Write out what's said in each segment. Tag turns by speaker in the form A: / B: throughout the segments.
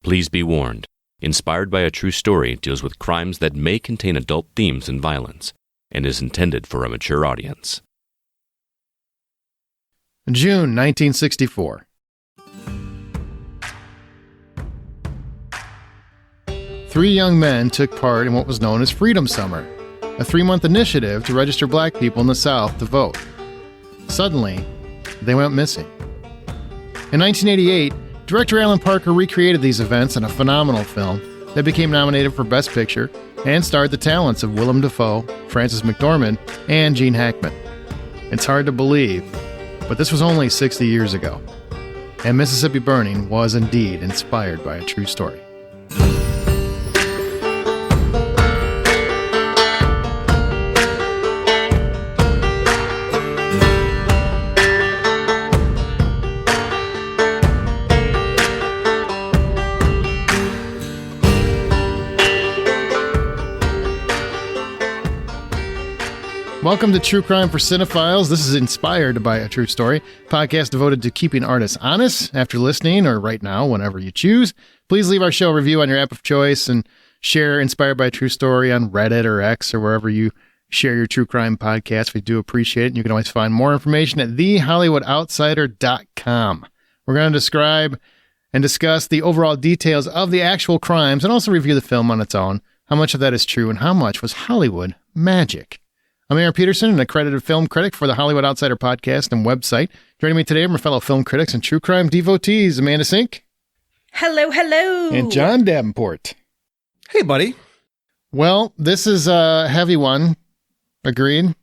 A: Please be warned. Inspired by a true story deals with crimes that may contain adult themes and violence and is intended for a mature audience.
B: June 1964. Three young men took part in what was known as Freedom Summer, a 3-month initiative to register black people in the South to vote. Suddenly, they went missing. In 1988, director Alan Parker recreated these events in a phenomenal film that became nominated for Best Picture and starred the talents of Willem Dafoe, Frances McDormand, and Gene Hackman. It's hard to believe, but this was only 60 years ago, and Mississippi Burning was indeed inspired by a true story. Welcome to True Crime for Cinephiles. This is inspired by a true story, podcast devoted to keeping artists honest. After listening, or right now, whenever you choose, please leave our show a review on your app of choice and share Inspired by a True Story on Reddit or X or wherever you share your true crime podcast. We do appreciate it. And you can always find more information at thehollywoodoutsiders.com. We're going to describe and discuss the overall details of the actual crimes and also review the film on its own, how much of that is true and how much was Hollywood magic. I'm Aaron Peterson, an accredited film critic for the Hollywood Outsider podcast and website. Joining me today are my fellow film critics and true crime devotees, Amanda Sink.
C: Hello, hello.
B: And John Davenport.
D: Hey, buddy.
B: Well, this is a heavy one. Agreed?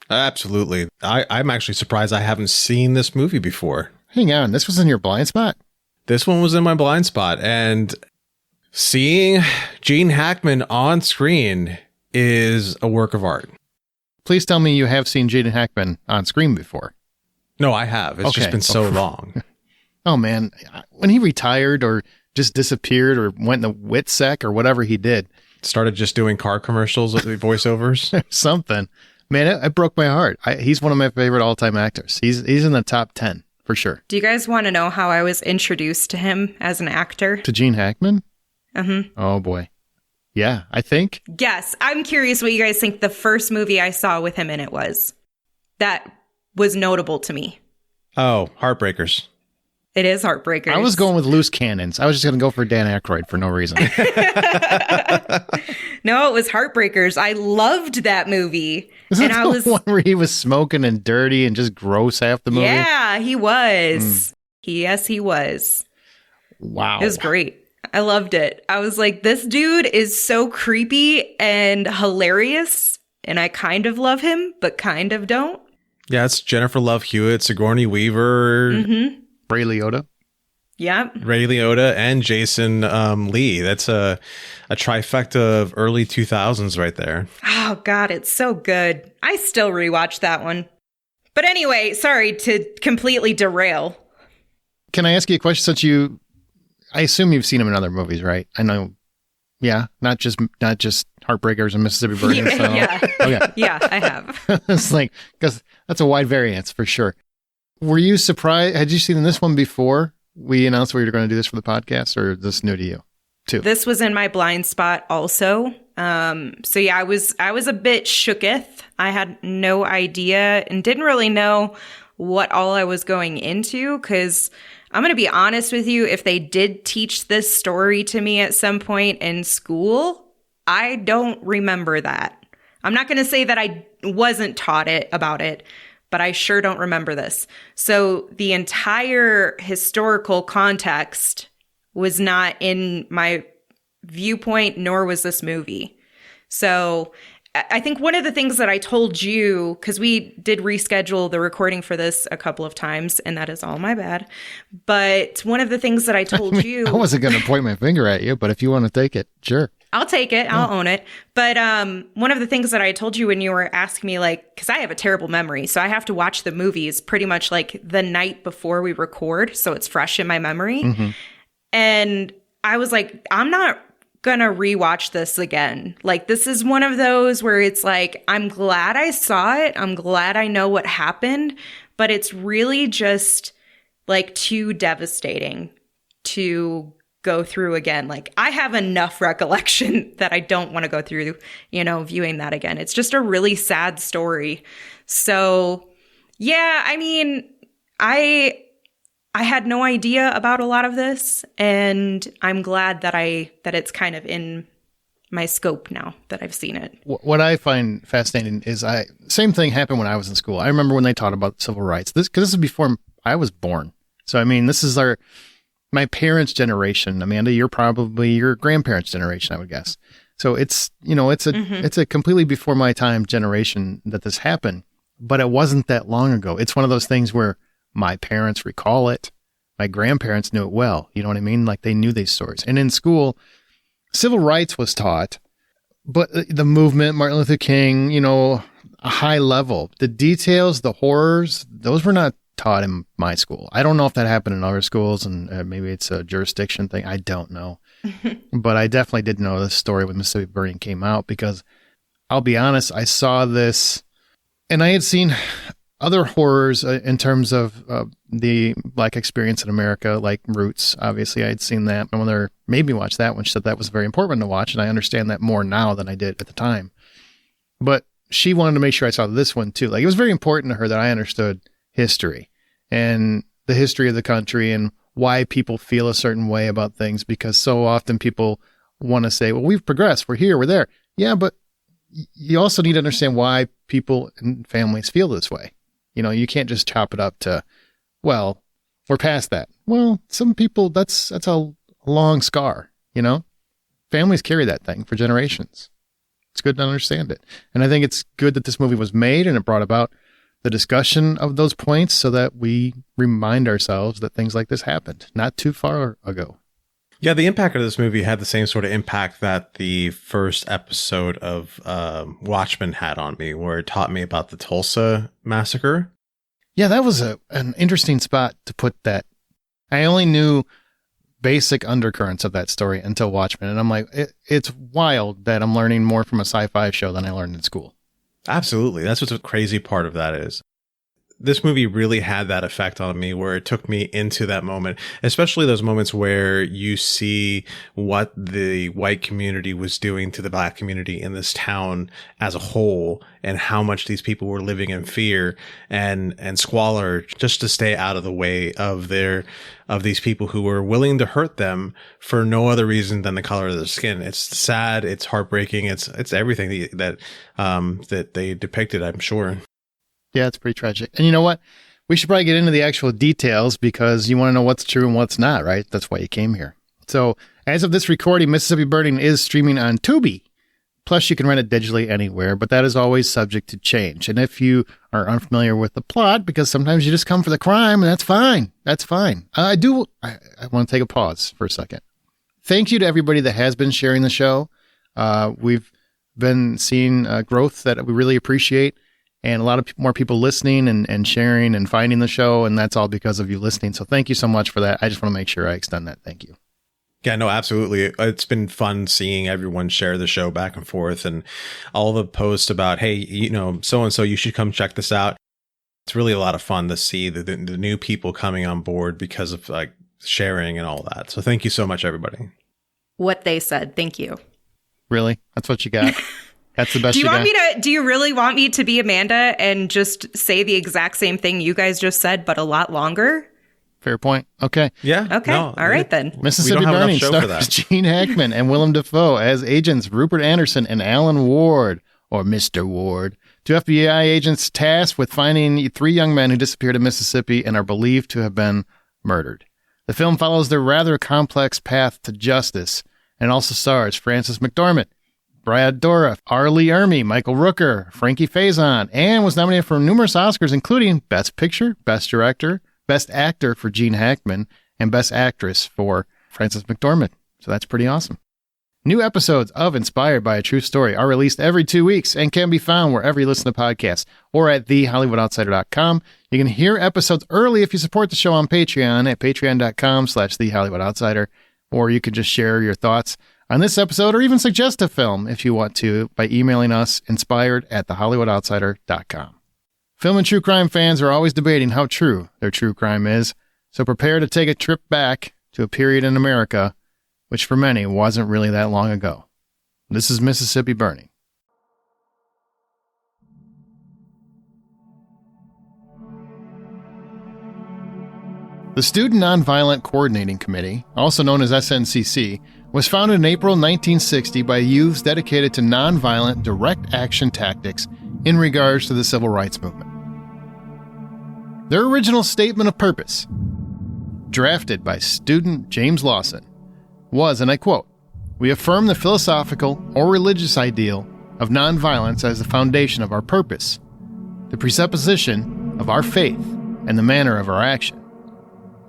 D: Absolutely. I'm actually surprised I haven't seen this movie before.
B: Hang on, this was in your blind spot?
D: This one was in my blind spot, and seeing Gene Hackman on screen is a work of art.
B: Please tell me you have seen Gene Hackman on screen before.
D: No, I have. It's just been so long.
B: Oh, man. When he retired or just disappeared or went in the wit sec or whatever he did.
D: Started just doing car commercials with the voiceovers.
B: Something. Man, it broke my heart. He's one of my favorite all-time actors. He's in the top 10, for sure.
C: Do you guys want to know how I was introduced to him as an actor?
B: To Gene Hackman?
C: Mm-hmm.
B: Oh, boy. Yeah, I think.
C: Yes. I'm curious what you guys think the first movie I saw with him in it was. That was notable to me.
D: Oh, Heartbreakers.
C: It is Heartbreakers.
B: I was going with Loose Cannons. I was just going to go for Dan Aykroyd for no reason.
C: No, it was Heartbreakers. I loved that movie.
B: Isn't that the one where he was smoking and dirty and just gross half the movie?
C: Yeah, he was. Yes, he was.
B: Wow.
C: It was great. I loved it. I was like, this dude is so creepy and hilarious, and I kind of love him, but kind of don't.
D: Yeah, it's Jennifer Love Hewitt, Sigourney Weaver,
B: Ray Liotta.
C: Yeah.
D: Ray Liotta, and Jason Lee. That's a trifecta of early 2000s right there.
C: Oh, God, it's so good. I still rewatch that one. But anyway, sorry to completely derail.
B: Can I ask you a question since I assume you've seen him in other movies, right? I know. Yeah. Not just Heartbreakers and Mississippi Burning.
C: Yeah.
B: Okay.
C: Yeah, I have.
B: It's like, because that's a wide variance for sure. Were you surprised? Had you seen this one before we announced we were going to do this for the podcast, or is this new to you too?
C: This was in my blind spot also. So yeah, I was a bit shooketh. I had no idea and didn't really know what all I was going into, because I'm going to be honest with you, if they did teach this story to me at some point in school, I don't remember that. I'm not going to say that I wasn't taught about it, but I sure don't remember this. So the entire historical context was not in my viewpoint, nor was this movie. So I think one of the things that I told you, because we did reschedule the recording for this a couple of times, and that is all my bad. But one of the things that I told you...
B: I wasn't going to point my finger at you, but if you want to take it, sure.
C: I'll take it. I'll own it. But one of the things that I told you when you were asking me, like, because I have a terrible memory, so I have to watch the movies pretty much like the night before we record, so it's fresh in my memory. Mm-hmm. And I was like, I'm not gonna rewatch this again. Like, this is one of those where it's like, I'm glad I saw it. I'm glad I know what happened, but it's really just like too devastating to go through again. Like, I have enough recollection that I don't want to go through, viewing that again. It's just a really sad story. So, yeah, I mean, I had no idea about a lot of this, and I'm glad that it's kind of in my scope now that I've seen it.
B: What I find fascinating is same thing happened when I was in school. I remember when they taught about civil rights. This is before I was born. So, I mean, this is my parents' generation. Amanda, you're probably your grandparents' generation, I would guess. So it's a completely before my time generation that this happened, but it wasn't that long ago. It's one of those things where my parents recall it. My grandparents knew it well. You know what I mean? Like, they knew these stories. And in school, civil rights was taught, but the movement, Martin Luther King, a high level. The details, the horrors, those were not taught in my school. I don't know if that happened in other schools, and maybe it's a jurisdiction thing. I don't know. But I definitely did know this story when Mississippi Burning came out, because I'll be honest, I saw this, and I had seen other horrors in terms of the Black experience in America, like Roots. Obviously, I had seen that. My mother made me watch that one. She said that was very important to watch, and I understand that more now than I did at the time. But she wanted to make sure I saw this one too. Like, it was very important to her that I understood history and the history of the country and why people feel a certain way about things, because so often people want to say, well, we've progressed, we're here, we're there. Yeah, but you also need to understand why people and families feel this way. You can't just chop it up to, well, we're past that. Well, some people, that's a long scar, Families carry that thing for generations. It's good to understand it. And I think it's good that this movie was made and it brought about the discussion of those points so that we remind ourselves that things like this happened not too far ago.
D: Yeah, the impact of this movie had the same sort of impact that the first episode of Watchmen had on me, where it taught me about the Tulsa massacre.
B: Yeah, that was an interesting spot to put that. I only knew basic undercurrents of that story until Watchmen, and I'm like, it's wild that I'm learning more from a sci-fi show than I learned in school.
D: Absolutely. That's what's a crazy part of that is. This movie really had that effect on me, where it took me into that moment, especially those moments where you see what the white community was doing to the Black community in this town as a whole, and how much these people were living in fear and squalor just to stay out of the way of these people who were willing to hurt them for no other reason than the color of their skin. It's sad. It's heartbreaking. It's everything that they depicted, I'm sure.
B: Yeah, it's pretty tragic. And you know what? We should probably get into the actual details, because you want to know what's true and what's not, right? That's why you came here. So, as of this recording, Mississippi Burning is streaming on Tubi. Plus, you can rent it digitally anywhere, but that is always subject to change. And if you are unfamiliar with the plot, because sometimes you just come for the crime, and that's fine. That's fine. I want to take a pause for a second. Thank you to everybody that has been sharing the show. We've been seeing growth that we really appreciate. And a lot of more people listening and sharing and finding the show. And that's all because of you listening. So thank you so much for that. I just want to make sure I extend that. Thank you.
D: Yeah, no, absolutely. It's been fun seeing everyone share the show back and forth, and all the posts about, hey, so-and-so, you should come check this out. It's really a lot of fun to see the new people coming on board because of like sharing and all that. So thank you so much, everybody.
C: What they said. Thank you.
B: Really? That's what you got? That's the best you got?
C: Do you really want me to be Amanda and just say the exact same thing you guys just said, but a lot longer?
B: Fair point. Okay.
D: Yeah.
C: Okay. All right, then.
B: Mississippi Burning stars Gene Hackman and Willem Dafoe as agents Rupert Anderson and Alan Ward, or Mr. Ward. Two FBI agents tasked with finding three young men who disappeared in Mississippi and are believed to have been murdered. The film follows their rather complex path to justice, and also stars Frances McDormand, Brad Dourif, Arlie Ermey, Michael Rooker, Frankie Faison, and was nominated for numerous Oscars, including Best Picture, Best Director, Best Actor for Gene Hackman, and Best Actress for Frances McDormand. So that's pretty awesome. New episodes of Inspired by a True Story are released every 2 weeks and can be found wherever you listen to podcasts or at thehollywoodoutsider.com. You can hear episodes early if you support the show on Patreon at patreon.com/thehollywoodoutsider, or you can just share your thoughts on this episode or even suggest a film if you want to by emailing us inspired@thehollywoodoutsider.com. Film and true crime fans are always debating how true their true crime is, so prepare to take a trip back to a period in America which for many wasn't really that long ago. This is Mississippi Burning. The Student Nonviolent Coordinating Committee, also known as SNCC, was founded in April 1960 by youths dedicated to nonviolent direct action tactics in regards to the civil rights movement. Their original statement of purpose, drafted by student James Lawson, was, and I quote, "We affirm the philosophical or religious ideal of nonviolence as the foundation of our purpose, the presupposition of our faith, and the manner of our action.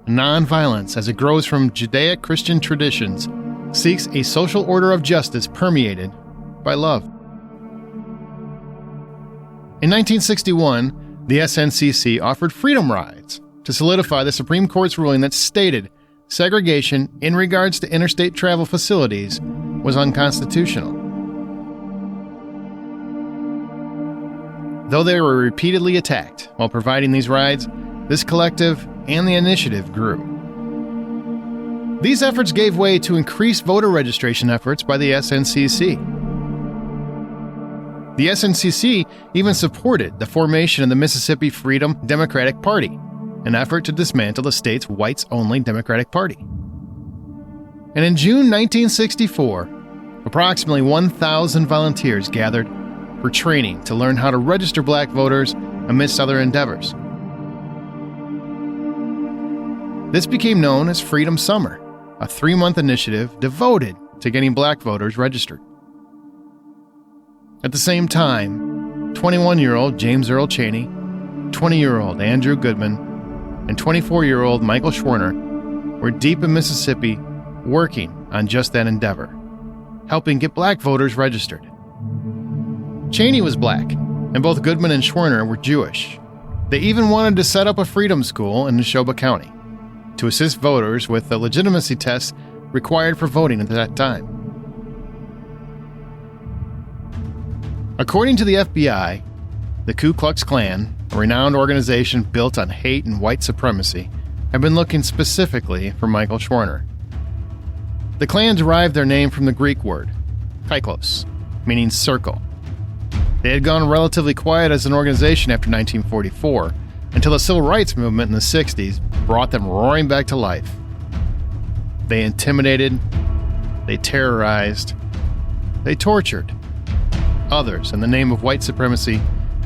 B: Nonviolence, as it grows from Judaic-Christian traditions, seeks a social order of justice permeated by love." In 1961, the SNCC offered freedom rides to solidify the Supreme Court's ruling that stated segregation in regards to interstate travel facilities was unconstitutional. Though they were repeatedly attacked while providing these rides, this collective and the initiative grew. These efforts gave way to increased voter registration efforts by the SNCC. The SNCC even supported the formation of the Mississippi Freedom Democratic Party, an effort to dismantle the state's whites-only Democratic Party. And in June 1964, approximately 1,000 volunteers gathered for training to learn how to register black voters amidst other endeavors. This became known as Freedom Summer, a 3-month initiative devoted to getting black voters registered. At the same time, 21-year-old James Earl Chaney, 20-year-old Andrew Goodman, and 24-year-old Michael Schwerner were deep in Mississippi working on just that endeavor, helping get black voters registered. Chaney was black, and both Goodman and Schwerner were Jewish. They even wanted to set up a freedom school in Neshoba County to assist voters with the legitimacy tests required for voting at that time. According to the FBI, the Ku Klux Klan, a renowned organization built on hate and white supremacy, had been looking specifically for Michael Schwerner. The Klan derived their name from the Greek word, kyklos, meaning circle. They had gone relatively quiet as an organization after 1944, until the civil rights movement in the 60s brought them roaring back to life. They intimidated, they terrorized, they tortured others in the name of white supremacy,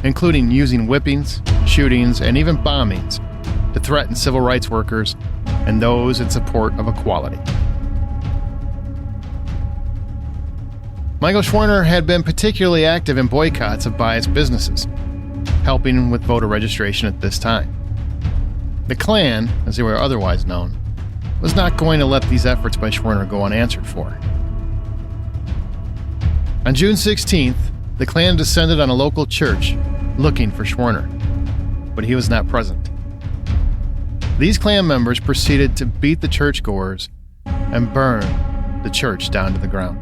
B: including using whippings, shootings, and even bombings to threaten civil rights workers and those in support of equality. Michael Schwerner had been particularly active in boycotts of biased businesses, helping with voter registration at this time. The Klan, as they were otherwise known, was not going to let these efforts by Schwerner go unanswered for. On June 16th, the Klan descended on a local church looking for Schwerner, but he was not present. These Klan members proceeded to beat the churchgoers and burn the church down to the ground.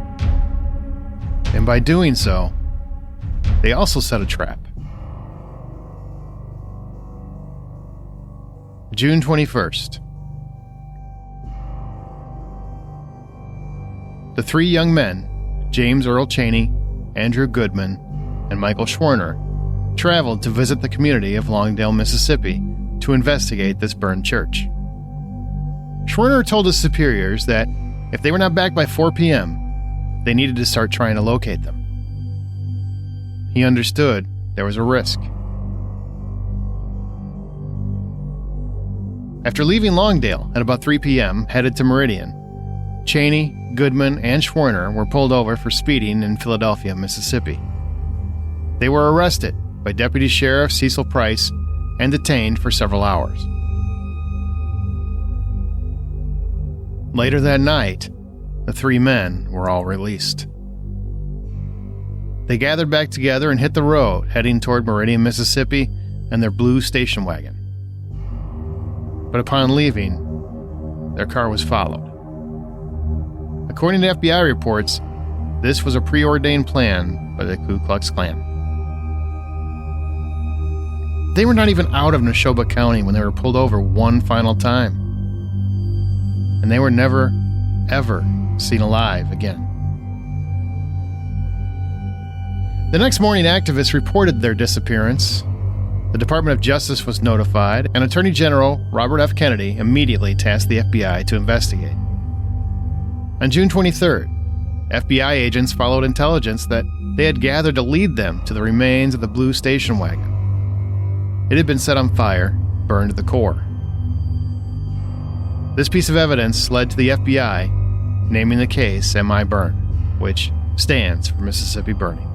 B: And by doing so, they also set a trap. June 21st. The 3 young men, James Earl Chaney, Andrew Goodman, and Michael Schwerner, traveled to visit the community of Longdale, Mississippi, to investigate this burned church. Schwerner told his superiors that if they were not back by 4 p.m., they needed to start trying to locate them. He understood there was a risk. After leaving Longdale at about 3 p.m., headed to Meridian, Chaney, Goodman, and Schwerner were pulled over for speeding in Philadelphia, Mississippi. They were arrested by Deputy Sheriff Cecil Price and detained for several hours. Later that night, the 3 men were all released. They gathered back together and hit the road, heading toward Meridian, Mississippi, in their blue station wagon. But upon leaving, their car was followed. According to FBI reports, this was a preordained plan by the Ku Klux Klan. They were not even out of Neshoba County when they were pulled over one final time. And they were never, ever seen alive again. The next morning, activists reported their disappearance. The Department of Justice was notified, and Attorney General Robert F. Kennedy immediately tasked the FBI to investigate. On June 23rd, FBI agents followed intelligence that they had gathered to lead them to the remains of the blue station wagon. It had been set on fire, burned to the core. This piece of evidence led to the FBI naming the case M.I. Burn, which stands for Mississippi Burning.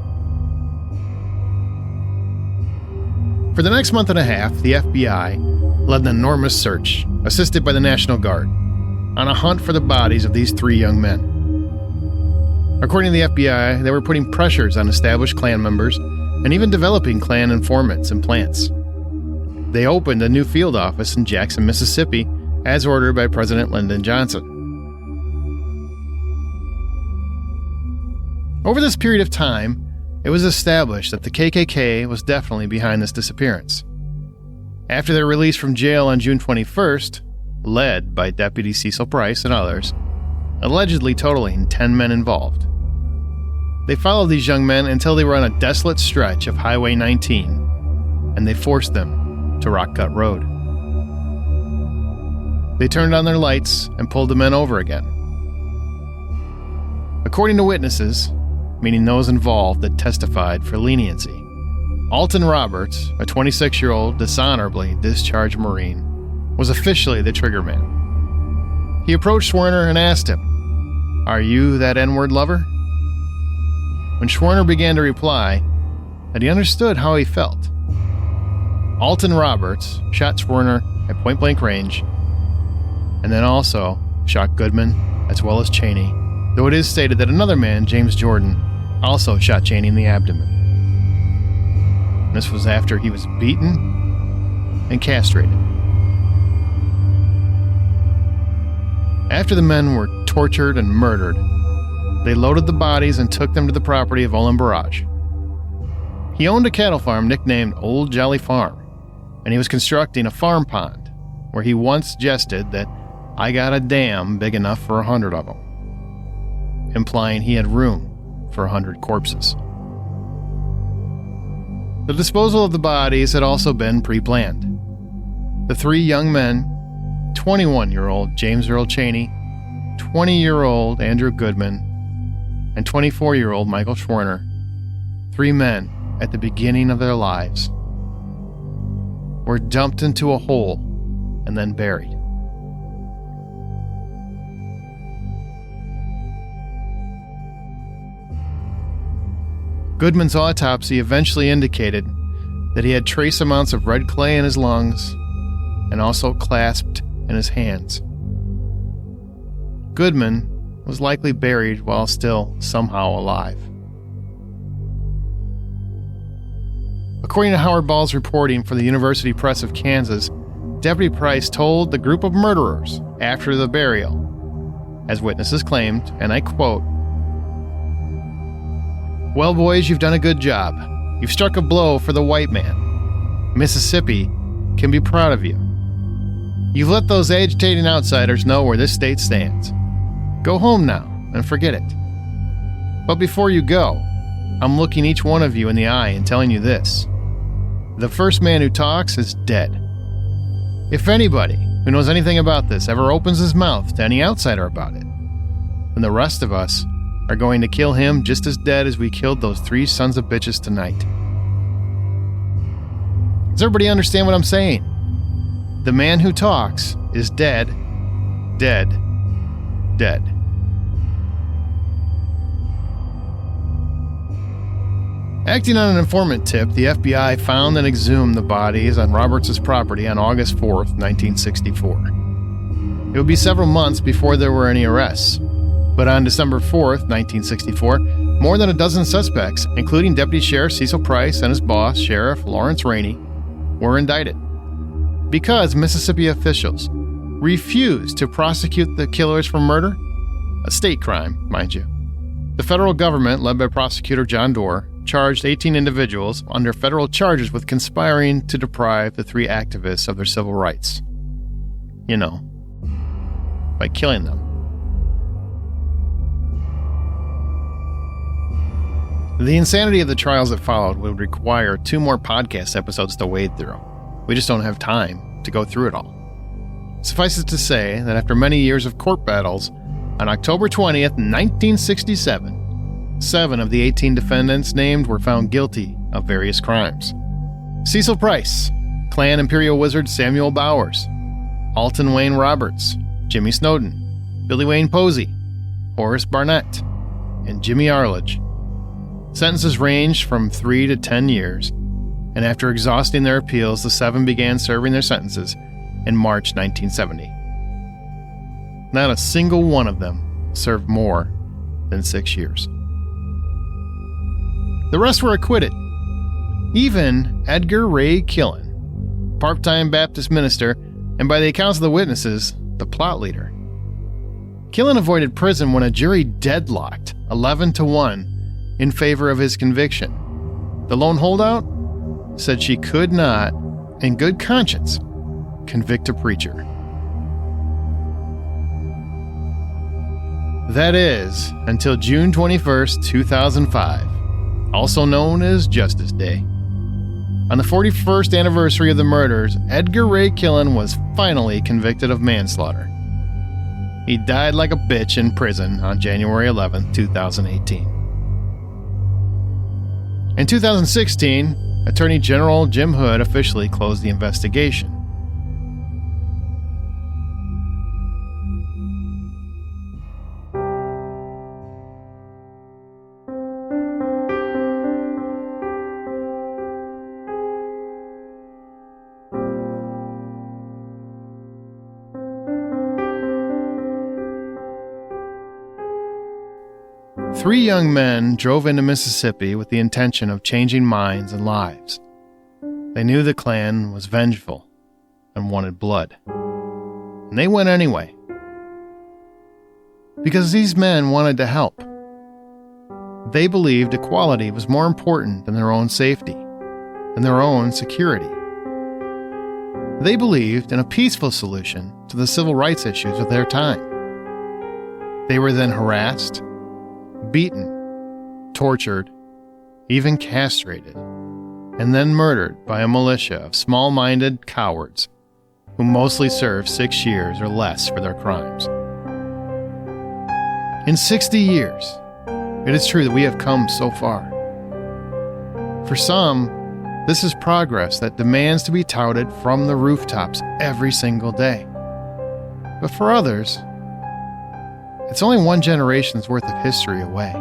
B: For the next month and a half, the FBI led an enormous search, assisted by the National Guard, on a hunt for the bodies of these 3 young men. According to the FBI, they were putting pressures on established Klan members and even developing Klan informants and plants. They opened a new field office in Jackson, Mississippi, as ordered by President Lyndon Johnson. Over this period of time, it was established that the KKK was definitely behind this disappearance. After their release from jail on June 21st, led by Deputy Cecil Price and others, allegedly totaling 10 men involved. They followed these young men until they were on a desolate stretch of Highway 19, and they forced them to Rock Cut Road. They turned on their lights and pulled the men over again. According to witnesses, meaning those involved that testified for leniency, Alton Roberts, a 26-year-old dishonorably discharged Marine, was officially the trigger man. He approached Schwerner and asked him, "Are you that N-word lover?" When Schwerner began to reply that he understood how he felt, Alton Roberts shot Schwerner at point-blank range and then also shot Goodman as well as Chaney, though it is stated that another man, James Jordan, also shot Chaney in the abdomen. And this was after he was beaten and castrated. After the men were tortured and murdered, they loaded the bodies and took them to the property of Olin Barrage. He owned a cattle farm nicknamed Old Jolly Farm, and he was constructing a farm pond where he once jested that "I got a dam big enough for 100 of them," implying he had room for 100 corpses. The disposal of the bodies had also been pre-planned. The 3 young men, 21-year-old James Earl Chaney, 20-year-old Andrew Goodman, and 24-year-old Michael Schwerner, 3 men at the beginning of their lives, were dumped into a hole and then buried. Goodman's autopsy eventually indicated that he had trace amounts of red clay in his lungs and also clasped in his hands. Goodman was likely buried while still somehow alive. According to Howard Ball's reporting for the University Press of Kansas, Deputy Price told the group of murderers after the burial, as witnesses claimed, and I quote, "Well, boys, you've done a good job. You've struck a blow for the white man. Mississippi can be proud of you. You've let those agitating outsiders know where this state stands. Go home now and forget it. But before you go, I'm looking each one of you in the eye and telling you this. The first man who talks is dead. If anybody who knows anything about this ever opens his mouth to any outsider about it, then the rest of us are going to kill him just as dead as we killed those 3 sons of bitches tonight." Does everybody understand what I'm saying? The man who talks is dead, dead, dead. Acting on an informant tip, the FBI found and exhumed the bodies on Roberts' property on August 4th, 1964. It would be several months before there were any arrests, but on December 4th, 1964, more than a dozen suspects, including Deputy Sheriff Cecil Price and his boss, Sheriff Lawrence Rainey, were indicted because Mississippi officials refused to prosecute the killers for murder, a state crime, mind you. The federal government, led by prosecutor John Doerr, charged 18 individuals under federal charges with conspiring to deprive the 3 activists of their civil rights. You know, by killing them. The insanity of the trials that followed would require 2 more podcast episodes to wade through. We just don't have time to go through it all. Suffice it to say that after many years of court battles, on October 20th, 1967, 7 of the 18 defendants named were found guilty of various crimes. Cecil Price, Klan Imperial Wizard Samuel Bowers, Alton Wayne Roberts, Jimmy Snowden, Billy Wayne Posey, Horace Barnett, and Jimmy Arledge. Sentences ranged from 3 to 10 years, and after exhausting their appeals, the 7 began serving their sentences in March 1970. Not a single one of them served more than 6 years. The rest were acquitted. Even Edgar Ray Killen, part-time Baptist minister, and by the accounts of the witnesses, the plot leader. Killen avoided prison when a jury deadlocked 11-1 in favor of his conviction. The lone holdout said she could not, in good conscience, convict a preacher. That is, until June 21st, 2005, also known as Justice Day. On the 41st anniversary of the murders, Edgar Ray Killen was finally convicted of manslaughter. He died like a bitch in prison on January 11, 2018. In 2016, Attorney General Jim Hood officially closed the investigation. Three young men drove into Mississippi with the intention of changing minds and lives. They knew the Klan was vengeful and wanted blood. And they went anyway. Because these men wanted to help. They believed equality was more important than their own safety and their own security. They believed in a peaceful solution to the civil rights issues of their time. They were then harassed, beaten, tortured, even castrated, and then murdered by a militia of small-minded cowards who mostly served 6 years or less for their crimes. In 60 years, it is true that we have come so far. For some, this is progress that demands to be touted from the rooftops every single day. But for others, it's only one generation's worth of history away.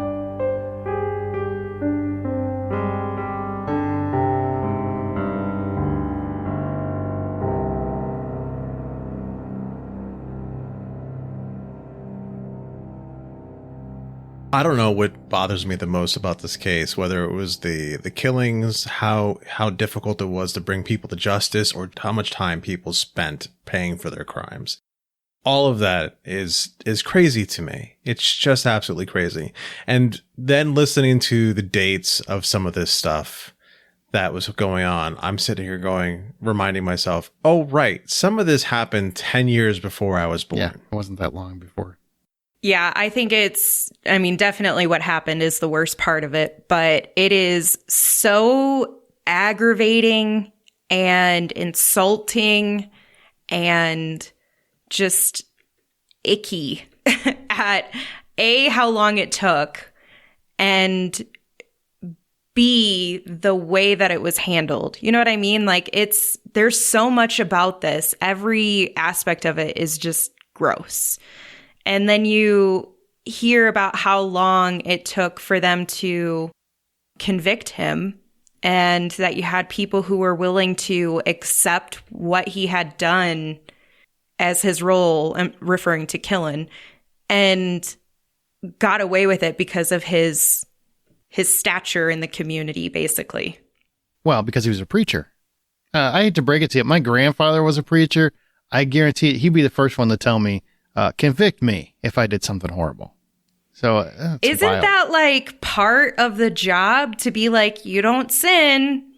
D: I don't know what bothers me the most about this case, whether it was the killings, how difficult it was to bring people to justice, or how much time people spent paying for their crimes. All of that is crazy to me. It's just absolutely crazy. And then listening to the dates of some of this stuff that was going on, I'm sitting here reminding myself, oh, right, some of this happened 10 years before I was born.
B: Yeah, it wasn't that long before.
C: Yeah, I think definitely what happened is the worst part of it, but it is so aggravating and insulting and just icky at A, how long it took, and B, the way that it was handled. You know what I mean? Like, there's so much about this. Every aspect of it is just gross. And then you hear about how long it took for them to convict him, and that you had people who were willing to accept what he had done as his role, I'm referring to Killen, and got away with it because of his stature in the community, basically.
B: Well, because he was a preacher. I hate to break it to you. My grandfather was a preacher. I guarantee he'd be the first one to tell me, convict me if I did something horrible. So
C: isn't
B: wild.
C: that like part of the job, to be like, you don't sin?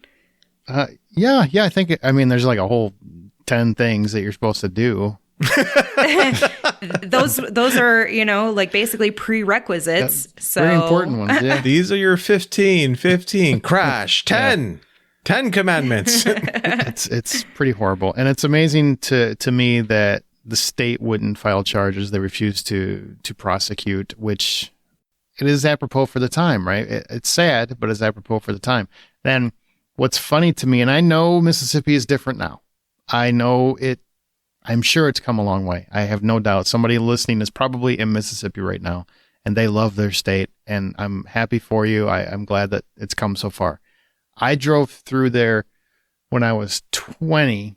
B: Yeah. I think, there's like a whole 10 things that you're supposed to do.
C: those are, like basically prerequisites. So
B: very important ones. Yeah.
D: These are your 15, crash, 10 commandments.
B: It's pretty horrible. And it's amazing to me that the state wouldn't file charges. They refused to prosecute, which it is apropos for the time, right? It's sad, but it's apropos for the time. Then what's funny to me, and I know Mississippi is different now. I know it. I'm sure it's come a long way. I have no doubt. Somebody listening is probably in Mississippi right now, and they love their state, and I'm happy for you. I'm glad that it's come so far. I drove through there when I was 20,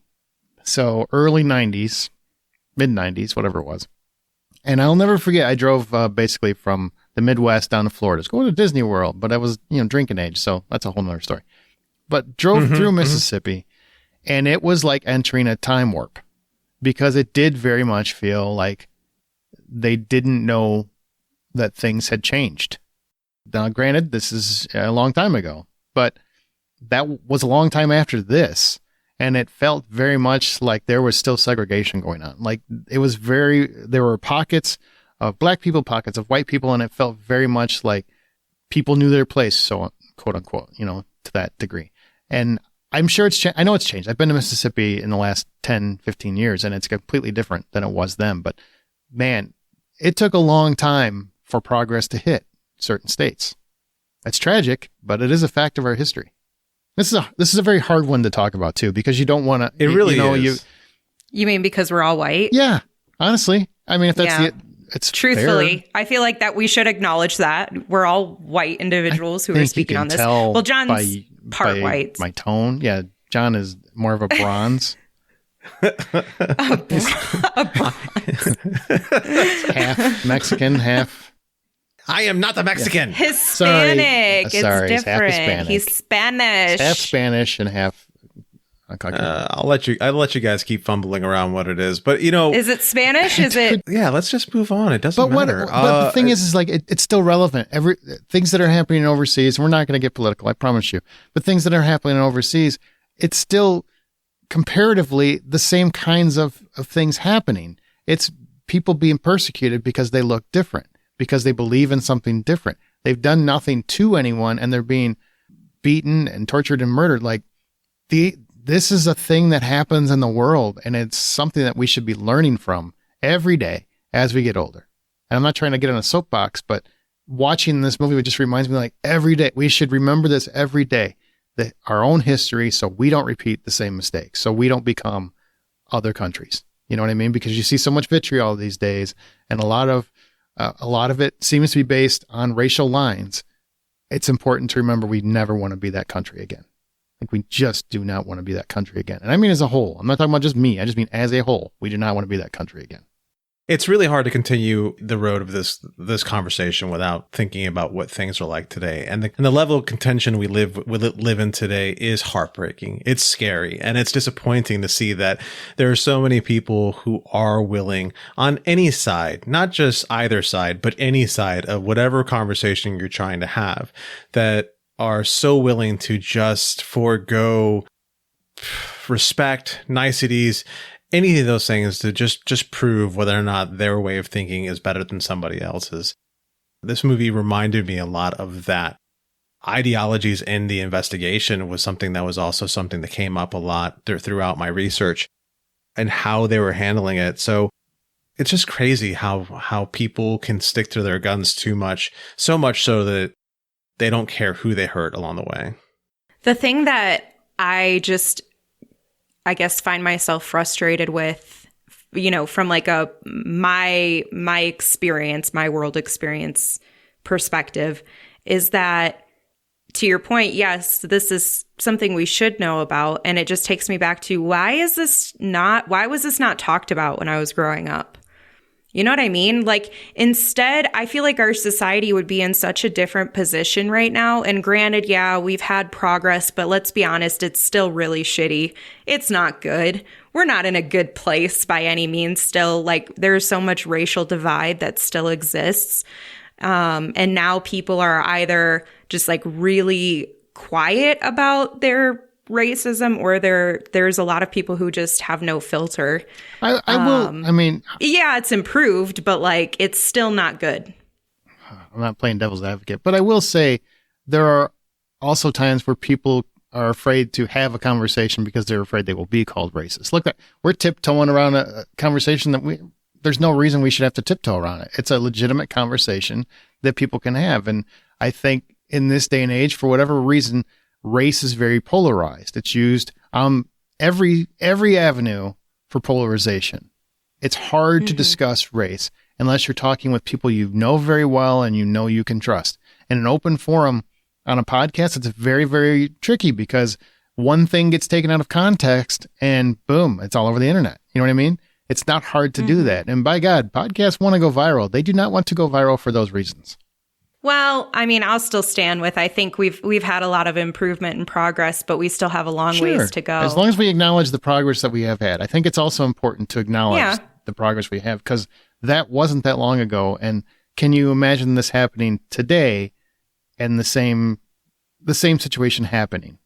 B: so early 90s, mid-90s, whatever it was. And I'll never forget, I drove basically from the Midwest down to Florida. Going to Disney World, but I was, drinking age, so that's a whole nother story. But drove through Mississippi, and it was like entering a time warp, because it did very much feel like they didn't know that things had changed. Now, granted, this is a long time ago, but that was a long time after this, and it felt very much like there was still segregation going on. Like there were pockets of black people, pockets of white people, and it felt very much like people knew their place, so quote unquote, to that degree. And I'm sure it's changed. I know it's changed. I've been to Mississippi in the last 10, 15 years, and it's completely different than it was then. But man, it took a long time for progress to hit certain states. It's tragic, but it is a fact of our history. This is a very hard one to talk about too, because you don't want to.
D: It really is.
C: You mean because we're all white?
B: Yeah, honestly, I mean, if that's it's
C: truthfully,
B: fair.
C: I feel like that we should acknowledge that we're all white individuals who are speaking on this. Well, John's part white.
B: My tone, yeah, John is more of a bronze.
C: a bronze.
B: Half Mexican, half.
D: I am not a Mexican.
C: Hispanic.
B: Sorry,
C: it's different.
B: He's
C: Spanish.
B: Half Spanish and half.
D: I'll let you guys keep fumbling around what it is, but
C: is it Spanish? Is it?
D: Yeah, let's just move on. It doesn't matter.
B: But the thing is like it's still relevant. Things that are happening overseas. We're not going to get political, I promise you. But things that are happening overseas, it's still comparatively the same kinds of things happening. It's people being persecuted because they look different, because they believe in something different. They've done nothing to anyone, and they're being beaten and tortured and murdered. Like this is a thing that happens in the world, and it's something that we should be learning from every day as we get older. And I'm not trying to get on a soapbox, but watching this movie just reminds me, like, every day we should remember this every day, that our own history, so we don't repeat the same mistakes, so we don't become other countries. You know what I mean? Because you see so much vitriol these days, and a lot of it seems to be based on racial lines. It's important to remember we never want to be that country again. Like, we just do not want to be that country again. And I mean as a whole. I'm not talking about just me. I just mean as a whole. We do not want to be that country again.
D: It's really hard to continue the road of this conversation without thinking about what things are like today. And the level of contention we live in today is heartbreaking. It's scary. And it's disappointing to see that there are so many people who are willing on any side, not just either side, but any side of whatever conversation you're trying to have, that are so willing to just forego respect, niceties, any of those things to just prove whether or not their way of thinking is better than somebody else's. This movie reminded me a lot of that. Ideologies in the investigation was something that was also something that came up a lot throughout my research, and how they were handling it. So it's just crazy how people can stick to their guns too much, so much so that they don't care who they hurt along the way.
C: The thing that I guess find myself frustrated with, from like my experience, my world experience perspective, is that, to your point, yes, this is something we should know about. And it just takes me back to why was this not talked about when I was growing up? You know what I mean? Like, instead, I feel like our society would be in such a different position right now. And granted, yeah, we've had progress, but let's be honest, it's still really shitty. It's not good. We're not in a good place by any means still. Like, there's so much racial divide that still exists. And now people are either just like really quiet about their racism, or there's a lot of people who just have no filter.
B: Yeah,
C: it's improved, but like it's still not good.
B: I'm not playing devil's advocate, but I will say there are also times where people are afraid to have a conversation because they're afraid they will be called racist. Look, we're tiptoeing around a conversation that there's no reason we should have to tiptoe around it. It's a legitimate conversation that people can have. And I think in this day and age, for whatever reason, race is very polarized. It's used every avenue for polarization. It's hard to discuss race unless you're talking with people you know very well and you can trust. In an open forum on a podcast, it's very, very tricky because one thing gets taken out of context and boom, it's all over the internet. You know what I mean? It's not hard to do that. And by God, podcasts want to go viral. They do not want to go viral for those reasons.
C: Well, I mean, I'll still stand with, I think we've had a lot of improvement and progress, but we still have a long ways to go.
B: As long as we acknowledge the progress that we have had. I think it's also important to acknowledge the progress we have, because that wasn't that long ago. And can you imagine this happening today and the same situation happening?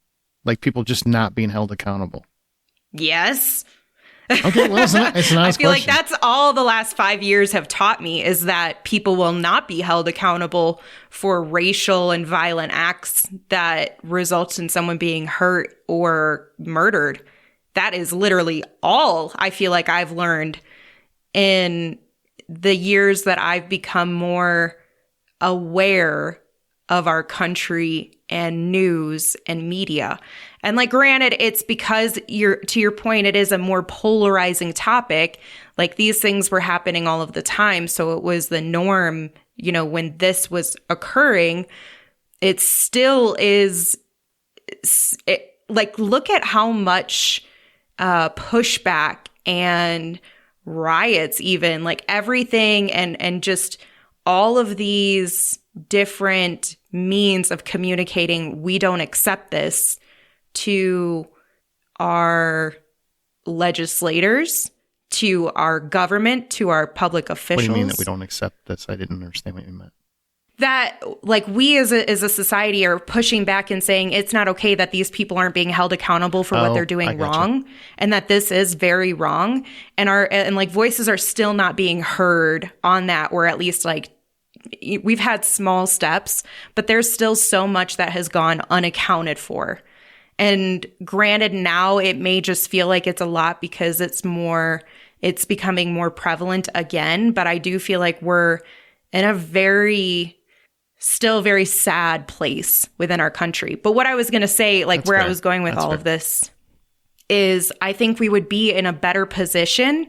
B: Like people just not being held accountable?
C: Yes.
B: Okay, well, it's an honest
C: I feel
B: question.
C: like that's all the last 5 years have taught me, is that people will not be held accountable for racial and violent acts that results in someone being hurt or murdered. That is literally all I feel like I've learned in the years that I've become more aware of our country and news and media. And like, granted, it's because to your point, it is a more polarizing topic. Like these things were happening all of the time. So it was the norm, when this was occurring. It still is. Like, look at how much pushback and riots, even like everything and just all of these different means of communicating, we don't accept this, to our legislators, to our government, to our public officials.
B: What do you mean that we don't accept this? I didn't understand what you meant.
C: That like we as a society are pushing back and saying it's not okay that these people aren't being held accountable for what they're doing wrong, and that this is very wrong, and like voices are still not being heard on that, or at least like we've had small steps, but there's still so much that has gone unaccounted for. And granted, now it may just feel like it's a lot because it's becoming more prevalent again, but I do feel like we're in a still very sad place within our country. But what I was going to say, like That's where fair. I was going with That's all fair. Of this is I think we would be in a better position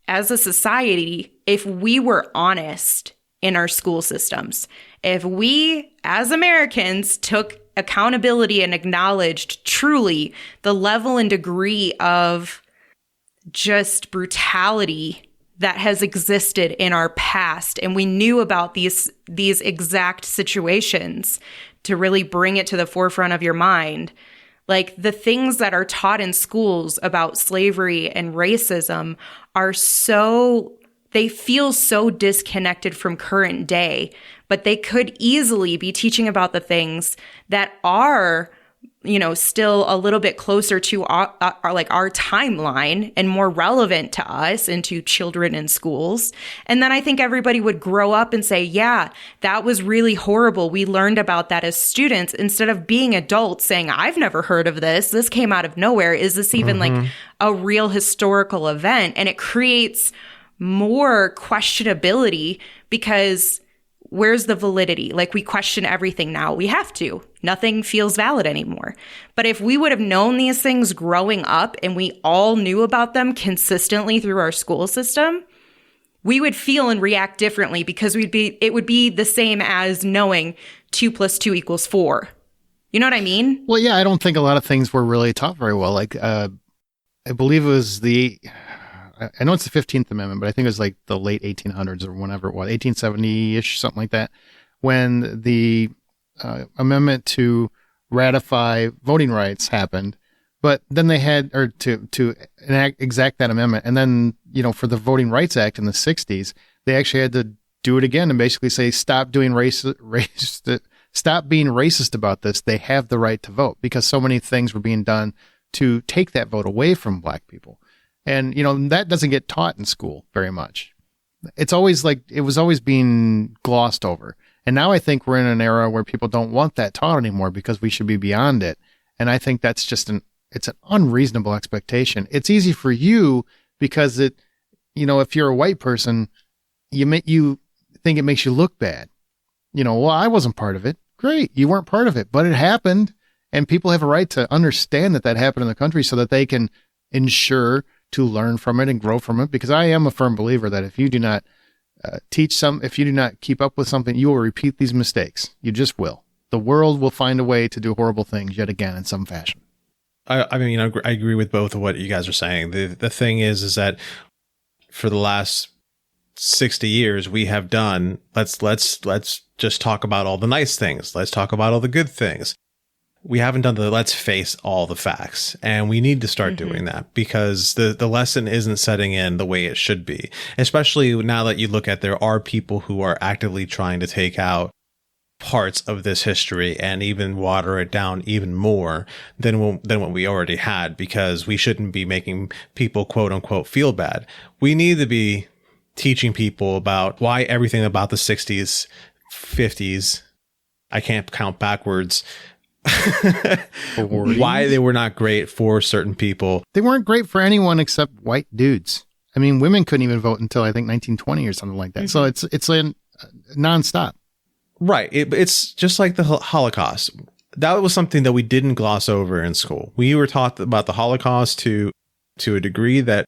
C: as a society if we were honest in our school systems. If we, as Americans, took accountability and acknowledged truly the level and degree of just brutality that has existed in our past, and we knew about these exact situations to really bring it to the forefront of your mind. Like the things that are taught in schools about slavery and racism they feel so disconnected from current day, but they could easily be teaching about the things that are, still a little bit closer to our timeline and more relevant to us and to children in schools. And then I think everybody would grow up and say, yeah, that was really horrible. We learned about that as students, instead of being adults saying, I've never heard of this. This came out of nowhere. Is this even like a real historical event? And it creates more questionability, because where's the validity? Like we question everything now. We have to. Nothing feels valid anymore. But if we would have known these things growing up and we all knew about them consistently through our school system, we would feel and react differently, because it would be the same as knowing 2 + 2 = 4. You know what I mean?
B: Well, yeah, I don't think a lot of things were really taught very well. Like, I believe it was I know it's the 15th Amendment, but I think it was like the late 1800s or whenever it was, 1870-ish, something like that, when the amendment to ratify voting rights happened. But then they had, or to exact that amendment. And then, for the Voting Rights Act in the 60s, they actually had to do it again and basically say, stop doing stop being racist about this. They have the right to vote, because so many things were being done to take that vote away from black people. And, that doesn't get taught in school very much. It's always it was always being glossed over. And now I think we're in an era where people don't want that taught anymore, because we should be beyond it. And I think that's just it's an unreasonable expectation. It's easy for you because if you're a white person, you think it makes you look bad. Well, I wasn't part of it. Great. You weren't part of it, but it happened. And people have a right to understand that happened in the country so that they can ensure to learn from it and grow from it. Because I am a firm believer that if you do not if you do not keep up with something, you will repeat these mistakes. You just will. The world will find a way to do horrible things yet again in some fashion.
D: I agree with both of what you guys are saying. The thing is that for the last 60 years we have done, let's just talk about all the nice things. Let's talk about all the good things. We haven't done let's face all the facts, and we need to start doing that, because the lesson isn't setting in the way it should be, especially now that you look at there are people who are actively trying to take out parts of this history and even water it down even more than what we already had, because we shouldn't be making people quote unquote feel bad. We need to be teaching people about why everything about the 60s, 50s, I can't count backwards, why they were not great for certain people.
B: They weren't great for anyone except white dudes. I mean, women couldn't even vote until I think 1920 or something like that. So it's nonstop.
D: Right. It's just like the Holocaust. That was something that we didn't gloss over in school. We were taught about the Holocaust to a degree that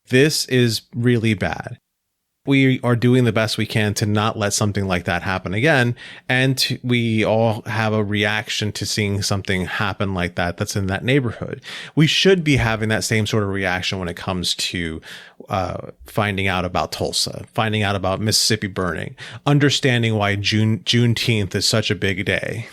D: this is really bad. We are doing the best we can to not let something like that happen again. And we all have a reaction to seeing something happen like that's in that neighborhood. We should be having that same sort of reaction when it comes to finding out about Tulsa, finding out about Mississippi burning, understanding why Juneteenth is such a big day.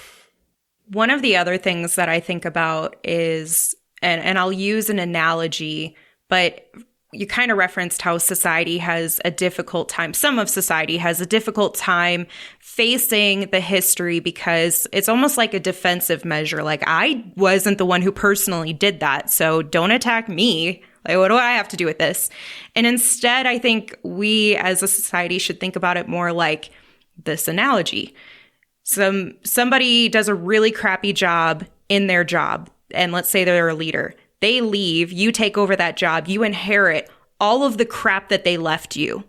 C: One of the other things that I think about is, and I'll use an analogy, but you kind of referenced how society has a difficult time. Some of society has a difficult time facing the history because it's almost like a defensive measure. Like, I wasn't the one who personally did that, so don't attack me. Like, what do I have to do with this? And instead, I think we as a society should think about it more like this analogy. Somebody does a really crappy job in their job, and let's say they're a leader. They leave, you take over that job, you inherit all of the crap that they left you,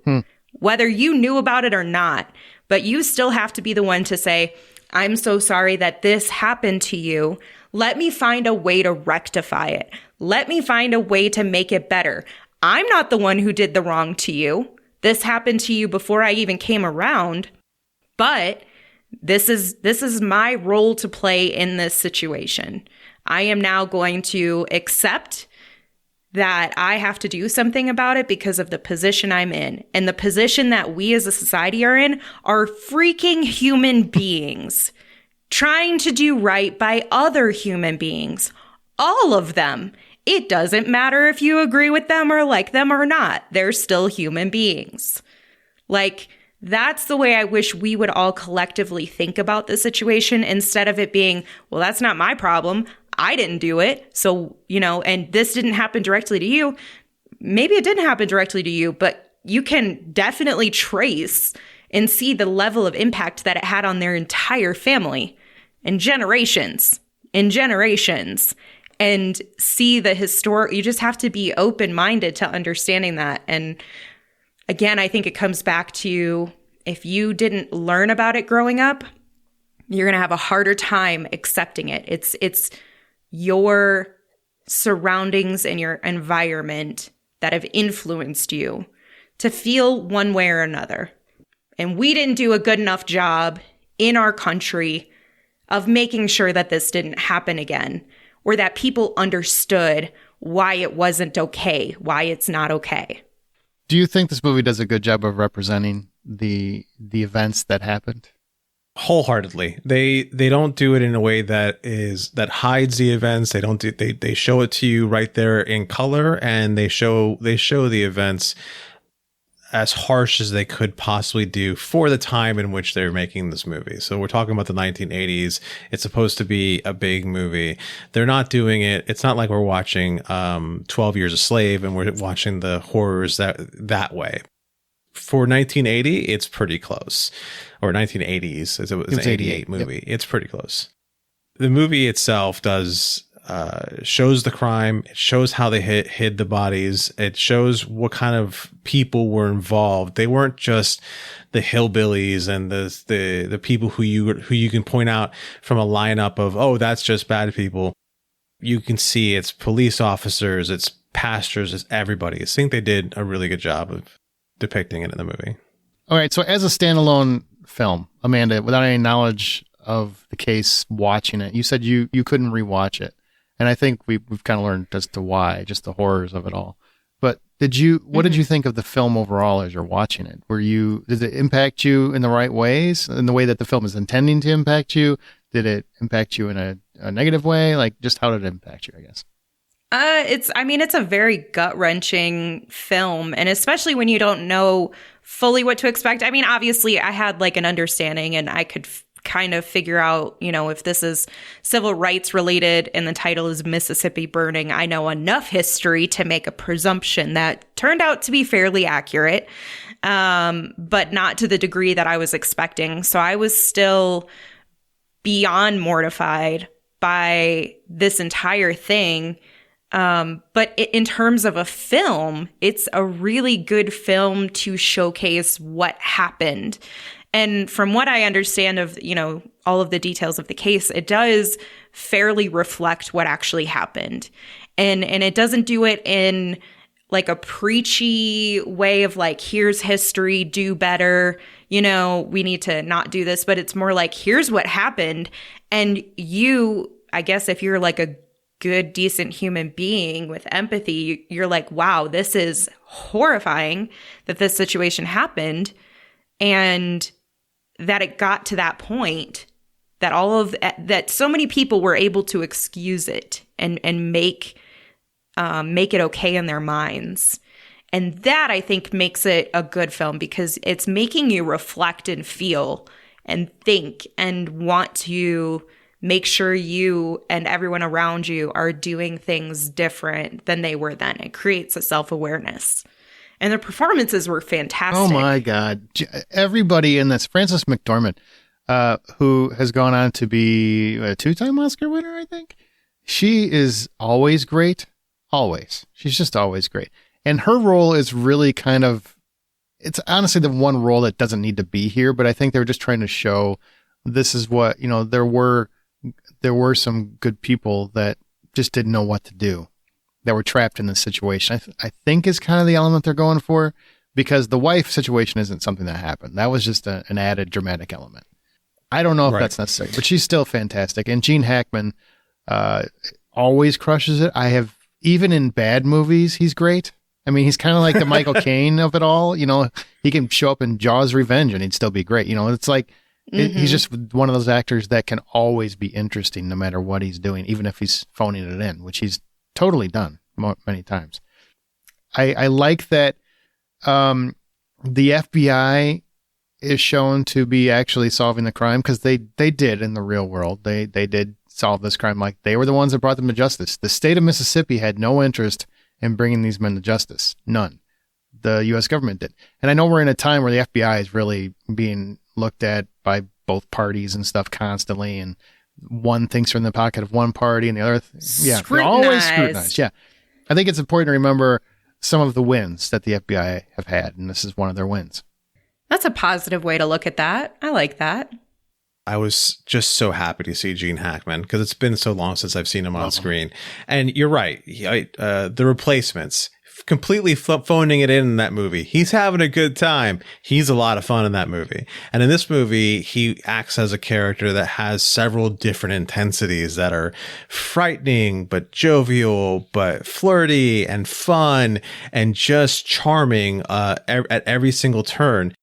C: whether you knew about it or not. But you still have to be the one to say, I'm so sorry that this happened to you. Let me find a way to rectify it. Let me find a way to make it better. I'm not the one who did the wrong to you. This happened to you before I even came around, but this is my role to play in this situation. I am now going to accept that I have to do something about it because of the position I'm in. And the position that we as a society are in are freaking human beings trying to do right by other human beings. All of them. It doesn't matter if you agree with them or like them or not. They're still human beings. Like, that's the way I wish we would all collectively think about the situation, instead of it being, well, that's not my problem. I didn't do it. So, and this didn't happen directly to you. Maybe it didn't happen directly to you, but you can definitely trace and see the level of impact that it had on their entire family and generations and see the historic. You just have to be open-minded to understanding that. And again, I think it comes back to, if you didn't learn about it growing up, you're going to have a harder time accepting it. It's your surroundings and your environment that have influenced you to feel one way or another. And we didn't do a good enough job in our country of making sure that this didn't happen again, or that people understood why it wasn't okay, why it's not okay.
B: Do you think this movie does a good job of representing the events that happened?
D: Wholeheartedly. They don't do it in a way that hides the events. They show it to you right there in color, and they show the events as harsh as they could possibly do for the time in which they're making this movie. So we're talking about the 1980s. It's supposed to be a big movie. They're not doing it. It's not like we're watching 12 Years a Slave and we're watching the horrors that way. For 1980, it's pretty close. Or 1980s, as it was an 88 movie. Yep. It's pretty close. The movie itself shows the crime. It shows how they hid the bodies. It shows what kind of people were involved. They weren't just the hillbillies and the people who you can point out from a lineup of, oh, that's just bad people. You can see it's police officers, it's pastors, it's everybody. I think they did a really good job of depicting it in the movie.
B: All right. So as a standalone film, Amanda, without any knowledge of the case, watching it, you said you couldn't rewatch it. And I think we've kind of learned as to why, just the horrors of it all. But what did you think of the film overall as you're watching it? Did it impact you in the right ways, in the way that the film is intending to impact you? Did it impact you in a negative way? Like, just how did it impact you, I guess?
C: It's a very gut-wrenching film, and especially when you don't know fully what to expect. I mean, obviously I had like an understanding and I could kind of figure out, if this is civil rights related and the title is Mississippi Burning, I know enough history to make a presumption that turned out to be fairly accurate, but not to the degree that I was expecting. So I was still beyond mortified by this entire thing. But in terms of a film, it's a really good film to showcase what happened. And from what I understand of, all of the details of the case, it does fairly reflect what actually happened. And it doesn't do it in like a preachy way of like, here's history, do better, we need to not do this. But it's more like, here's what happened. And I guess if you're like a good, decent human being with empathy, you're like, wow, this is horrifying that this situation happened. And that it got to that point that that so many people were able to excuse it and make it okay in their minds. And that, I think, makes it a good film because it's making you reflect and feel and think and want to make sure you and everyone around you are doing things different than they were then. It creates a self-awareness. And the performances were fantastic.
B: Oh, my God. Everybody in this. Frances McDormand, who has gone on to be a 2-time Oscar winner, I think. She is always great. Always. She's just always great. And her role is really kind of, it's honestly the one role that doesn't need to be here, but I think they were just trying to show this is what, there were some good people that just didn't know what to do, that were trapped in this situation. I think is kind of the element they're going for, because the wife situation isn't something that happened. That was just an added dramatic element. I don't know if that's necessary, but she's still fantastic. And Gene Hackman always crushes it. Even in bad movies, he's great. I mean, he's kind of like the Michael Caine of it all. He can show up in Jaws Revenge and he'd still be great. It's like, he's just one of those actors that can always be interesting no matter what he's doing, even if he's phoning it in, which he's totally done many times. I like that the FBI is shown to be actually solving the crime, because they did in the real world. They did solve this crime. Like, they were the ones that brought them to justice. The state of Mississippi had no interest in bringing these men to justice. None. The U.S. government did. And I know we're in a time where the FBI is really being looked at by both parties and stuff constantly, and one thinks they're in the pocket of one party and the other they're always scrutinized. Yeah, I think it's important to remember some of the wins that the FBI have had, and this is one of their wins.
C: That's a positive way to look at that. I like that.
D: I was just so happy to see Gene Hackman, because it's been so long since I've seen him on screen. And you're right. The Replacements, completely phoning it in that movie. He's having a good time. He's a lot of fun in that movie. And in this movie, he acts as a character that has several different intensities that are frightening, but jovial, but flirty and fun and just charming at every single turn.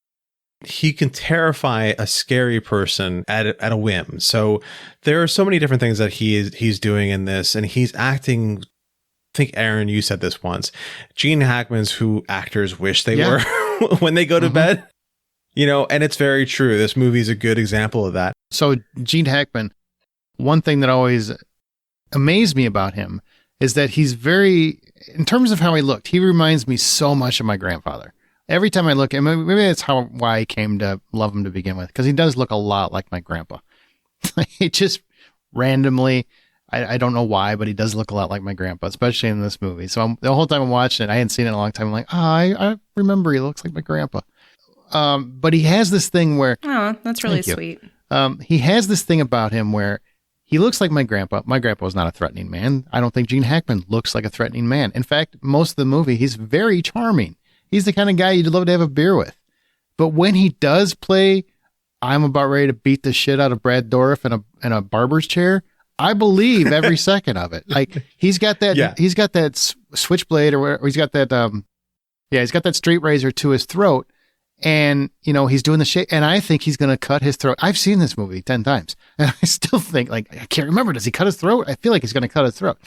D: He can terrify a scary person at a whim. So there are so many different things that he's doing in this, and he's acting think, Aaron, you said this once. Gene Hackman's who actors wish they were when they go to bed. You know, and it's very true. This movie is a good example of that.
B: So Gene Hackman, one thing that always amazed me about him is that he's very, in terms of how he looked, he reminds me so much of my grandfather. Every time I look at him, maybe that's why I came to love him to begin with, because he does look a lot like my grandpa. He just randomly, I don't know why, but he does look a lot like my grandpa, especially in this movie. So the whole time I'm watching it, I hadn't seen it in a long time. I'm like, I remember he looks like my grandpa. But he has this thing where...
C: Oh, that's really sweet.
B: He has this thing about him where he looks like my grandpa. My grandpa was not a threatening man. I don't think Gene Hackman looks like a threatening man. In fact, most of the movie, he's very charming. He's the kind of guy you'd love to have a beer with. But when he does play, I'm about ready to beat the shit out of Brad Dourif in a barber's chair, I believe every second of it. Like, he's got that, he's got that switchblade or whatever, he's got that, he's got that straight razor to his throat. And, you know, he's doing the shit, and I think he's going to cut his throat. I've seen this movie 10 times, and I still think, like, I can't remember. Does he cut his throat? I feel like he's going to cut his throat.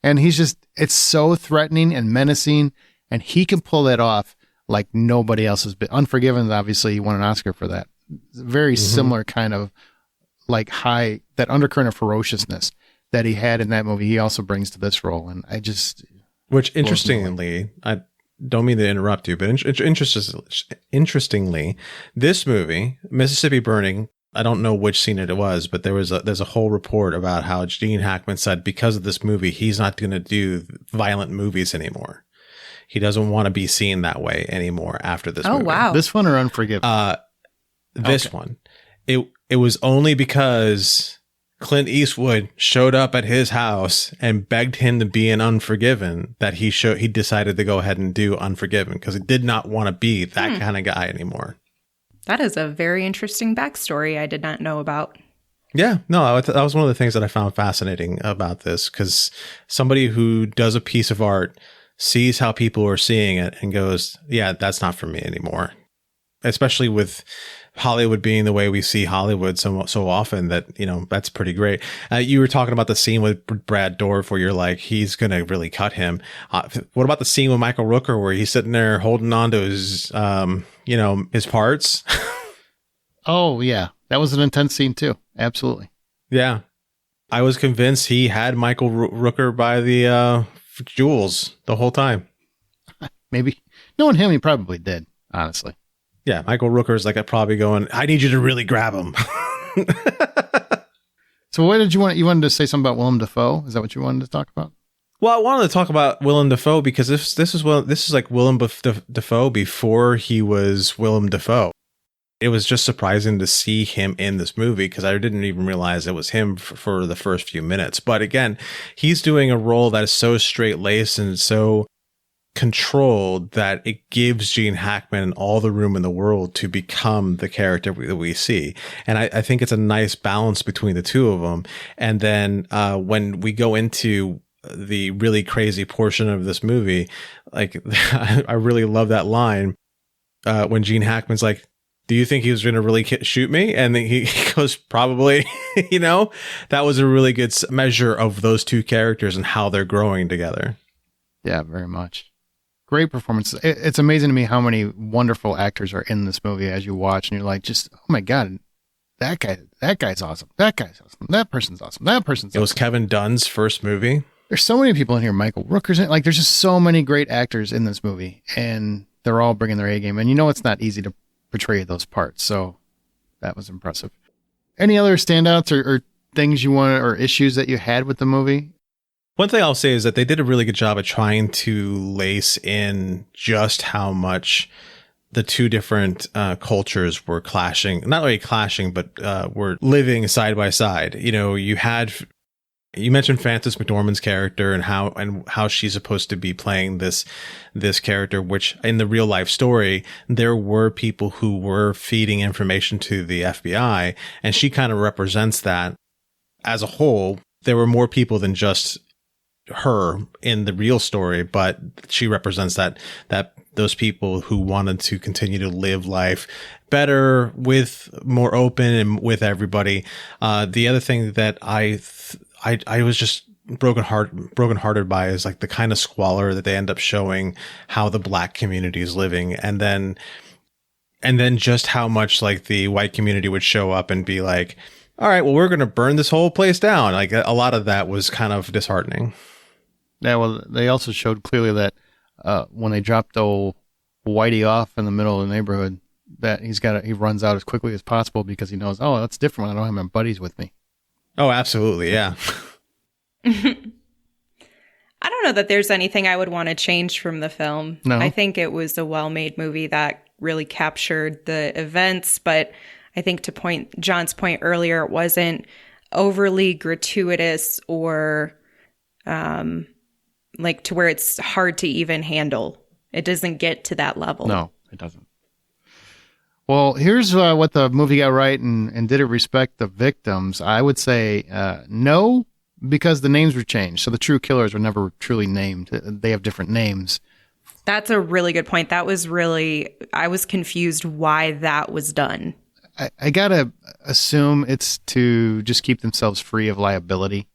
B: And he's just, it's so threatening and menacing, and he can pull that off like nobody else has been. Unforgiven, obviously, he won an Oscar for that. Very similar kind of, like, high, that undercurrent of ferociousness that he had in that movie, he also brings to this role. And I just...
D: Which, interestingly, I don't mean to interrupt you, but interestingly, this movie, Mississippi Burning, I don't know which scene it was, but there's a whole report about how Gene Hackman said because of this movie, he's not going to do violent movies anymore. He doesn't want to be seen that way anymore after this movie.
C: Oh, wow.
B: This one or Unforgiven?
D: This one. It was only because Clint Eastwood showed up at his house and begged him to be in Unforgiven that he decided to go ahead and do Unforgiven because he did not want to be that kind of guy anymore.
C: That is a very interesting backstory I did not know about.
D: Yeah, no, that was one of the things that I found fascinating about this, because somebody who does a piece of art sees how people are seeing it and goes, yeah, that's not for me anymore. Especially with Hollywood being the way we see Hollywood so often, that, you know, that's pretty great. You were talking about the scene with Brad Dourif where you're like, he's going to really cut him. What about the scene with Michael Rooker where he's sitting there holding on to his, his parts?
B: Oh, yeah. That was an intense scene too. Absolutely.
D: Yeah. I was convinced he had Michael Rooker by the jewels the whole time.
B: Maybe. Knowing him, he probably did, honestly.
D: Yeah, Michael Rooker's like probably going, I need you to really grab him.
B: So what did you want? You wanted to say something about Willem Dafoe? Is that what you wanted to talk about?
D: Well, I wanted to talk about Willem Dafoe because this is like Willem Dafoe before he was Willem Dafoe. It was just surprising to see him in this movie because I didn't even realize it was him for the first few minutes. But again, he's doing a role that is so straight-laced and so controlled that it gives Gene Hackman all the room in the world to become the character that we see. And I think it's a nice balance between the two of them. And then when we go into the really crazy portion of this movie, like I really love that line when Gene Hackman's like, do you think he was going to really shoot me? And then he goes, probably, that was a really good measure of those two characters and how they're growing together.
B: Yeah, very much. Great performance. It's amazing to me how many wonderful actors are in this movie as you watch, and you're like, just, oh my God, that guy's awesome. That guy's awesome. That person's awesome. That person's awesome.
D: It was Kevin Dunn's first movie. There's
B: so many people in here. Michael Rooker's in it. Like, there's just so many great actors in this movie, and they're all bringing their A game. And it's not easy to portray those parts. So that was impressive. Any other standouts or things you want or issues that you had with the movie?
D: One thing I'll say is that they did a really good job of trying to lace in just how much the two different cultures were clashing, not only clashing, but were living side by side. You mentioned Frances McDormand's character and how she's supposed to be playing this character, which in the real life story, there were people who were feeding information to the FBI, and she kind of represents that as a whole. There were more people than just her in the real story, but she represents that those people who wanted to continue to live life better, with more open and with everybody. The other thing that I was just brokenhearted by is like the kind of squalor that they end up showing how the black community is living. And then just how much like the white community would show up and be like, all right, well, we're going to burn this whole place down. Like a lot of that was kind of disheartening.
B: Yeah, well, they also showed clearly that when they dropped old Whitey off in the middle of the neighborhood, that he runs out as quickly as possible because he knows, oh, that's different when I don't have my buddies with me.
D: Oh, absolutely, yeah.
C: I don't know that there's anything I would want to change from the film.
B: No.
C: I think it was a well-made movie that really captured the events, but I think to John's point earlier, it wasn't overly gratuitous or like to where it's hard to even handle. It doesn't get to that level.
B: No, it doesn't. Well, here's what the movie got right and did it respect the victims. I would say no, because the names were changed. So the true killers were never truly named. They have different names.
C: That's a really good point. I was confused why that was done.
B: I got to assume it's to just keep themselves free of liability,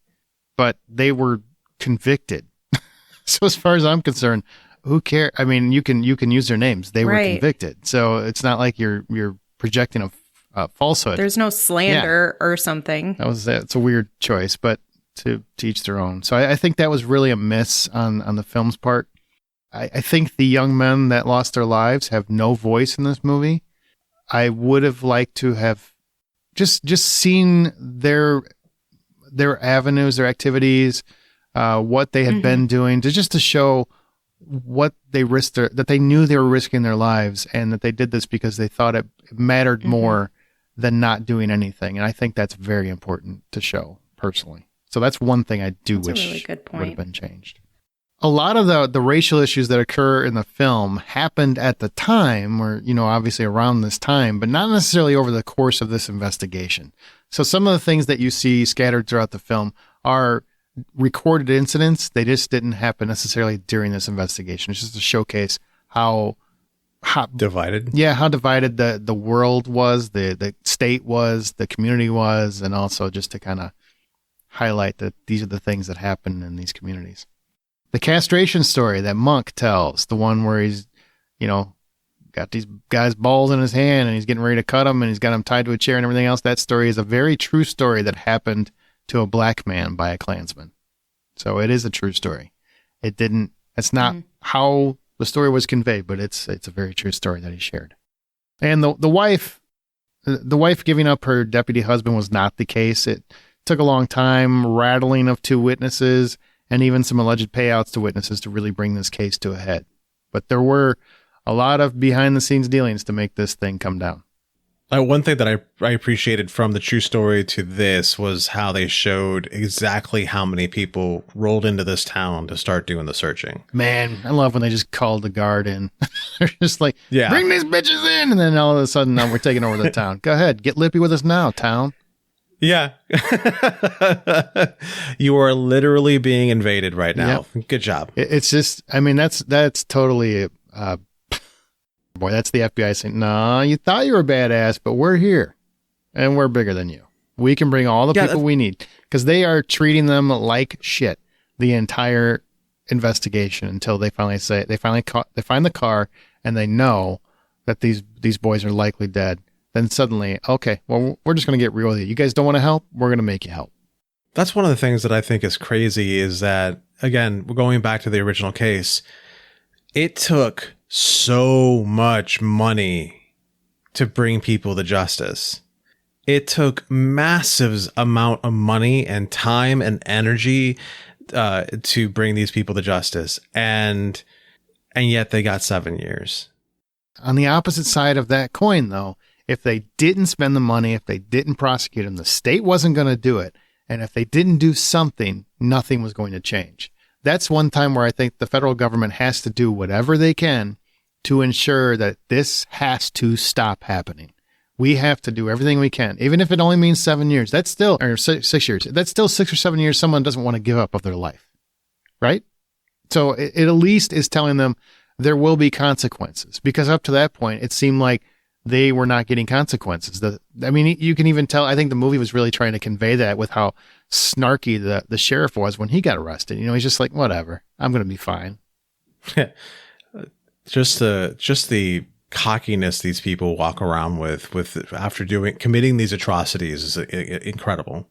B: but they were convicted. So as far as I'm concerned, who cares? I mean, you can use their names. They were convicted. So it's not like you're projecting a falsehood.
C: There's no slander or something.
B: It's a weird choice, but to each their own. So I think that was really a miss on the film's part. I think the young men that lost their lives have no voice in this movie. I would have liked to have just seen their avenues, their activities, what they had been doing, to show what they risked, that they knew they were risking their lives, and that they did this because they thought it mattered more than not doing anything. And I think that's very important to show personally. So that's one thing I do wish
C: really good point.
B: Would have been changed. A lot of the racial issues that occur in the film happened at the time, or, obviously around this time, but not necessarily over the course of this investigation. So some of the things that you see scattered throughout the film are recorded incidents. They just didn't happen necessarily during this investigation. It's just to showcase how
D: divided.
B: Yeah, how divided the world was, the state was, the community was, and also just to kind of highlight that these are the things that happen in these communities. The castration story that Monk tells, the one where he's, got these guys' balls in his hand and he's getting ready to cut them and he's got them tied to a chair and everything else. That story is a very true story that happened to a black man by a Klansman. So it is a true story. It's not how the story was conveyed, but it's a very true story that he shared. And the wife giving up her deputy husband was not the case. It took a long time, rattling of two witnesses, and even some alleged payouts to witnesses to really bring this case to a head. But there were a lot of behind-the-scenes dealings to make this thing come down.
D: One thing that I appreciated from the true story to this was how they showed exactly how many people rolled into this town to start doing the searching.
B: Man, I love when they just called the guard in. They're just like, bring these bitches in! And then all of a sudden, now we're taking over the town. Go ahead, get lippy with us now, town.
D: Yeah. You are literally being invaded right now. Yep. Good job.
B: It's just, that's totally, boy, that's the FBI saying, no, you thought you were badass, but we're here and we're bigger than you. We can bring all the people we need, because they are treating them like shit the entire investigation until they finally find the car and they know that these boys are likely dead. Then suddenly, okay, well, we're just going to get real with you. You guys don't want to help? We're going to make you help.
D: That's one of the things that I think is crazy is that, again, going back to the original case, it took so much money to bring people to justice. It took massive amount of money and time and energy to bring these people to justice. And yet they got 7 years.
B: On the opposite side of that coin, though, if they didn't spend the money, if they didn't prosecute them, the state wasn't going to do it. And if they didn't do something, nothing was going to change. That's one time where I think the federal government has to do whatever they can to ensure that this has to stop happening. We have to do everything we can, even if it only means 7 years. That's still, or 6 years. That's still 6 or 7 years someone doesn't want to give up of their life, right? So it at least is telling them there will be consequences, because up to that point, it seemed like they were not getting consequences. You can even tell, I think the movie was really trying to convey that with how snarky the sheriff was when he got arrested. You know, he's just like, whatever, I'm going to be fine.
D: Just the cockiness these people walk around with after committing these atrocities is incredible.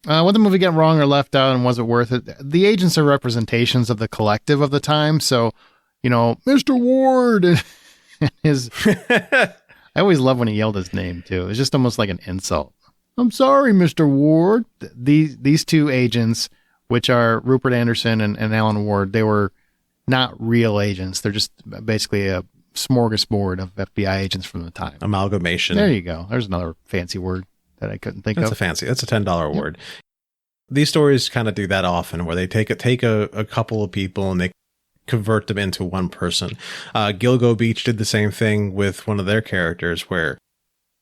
B: What the movie got wrong or left out, and was it worth it? The agents are representations of the collective of the time. So, you know, Mr. Ward and his... I always love when he yelled his name, too. It was just almost like an insult. I'm sorry, Mr. Ward. These two agents, which are Rupert Anderson and Alan Ward, they were not real agents. They're just basically a smorgasbord of FBI agents from the time.
D: Amalgamation.
B: There you go. There's another fancy word that I couldn't think of.
D: That's a $10 word. These stories kind of do that often, where they take a couple of people and they convert them into one person. Gilgo Beach did the same thing with one of their characters, where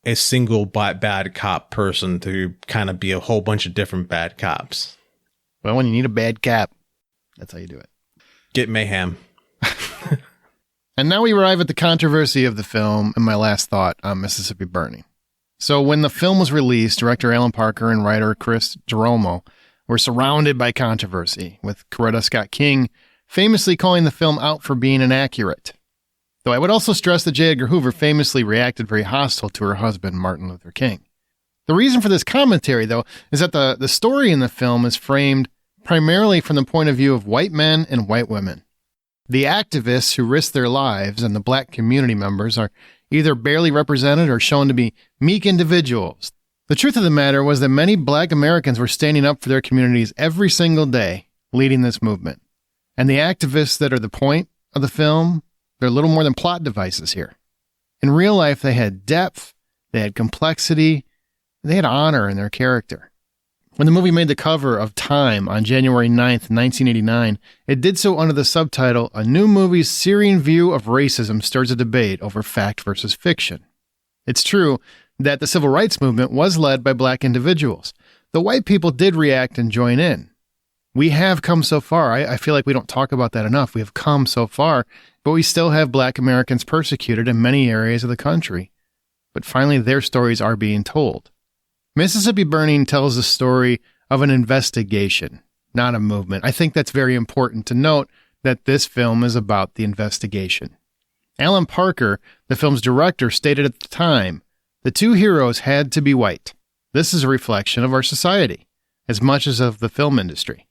D: a single bad cop person to kind of be a whole bunch of different bad cops.
B: Well, when you need a bad cop, that's how you do it.
D: Get mayhem.
B: And now we arrive at the controversy of the film and my last thought on Mississippi Burning. So when the film was released, director Alan Parker and writer Chris Geromo were surrounded by controversy, with Coretta Scott King famously calling the film out for being inaccurate. Though I would also stress that J. Edgar Hoover famously reacted very hostile to her husband, Martin Luther King. The reason for this commentary, though, is that the story in the film is framed primarily from the point of view of white men and white women. The activists who risked their lives and the black community members are either barely represented or shown to be meek individuals. The truth of the matter was that many black Americans were standing up for their communities every single day, leading this movement. And the activists that are the point of the film, they're little more than plot devices here. In real life, they had depth, they had complexity, they had honor in their character. When the movie made the cover of Time on January 9th, 1989, it did so under the subtitle, "A New Movie's Searing View of Racism Stirs a Debate Over Fact versus Fiction." It's true that the civil rights movement was led by black individuals. The white people did react and join in. We have come so far. I feel like we don't talk about that enough. We have come so far, but we still have black Americans persecuted in many areas of the country. But finally, their stories are being told. Mississippi Burning tells the story of an investigation, not a movement. I think that's very important to note that this film is about the investigation. Alan Parker, the film's director, stated at the time, the two heroes had to be white. This is a reflection of our society, as much as of the film industry.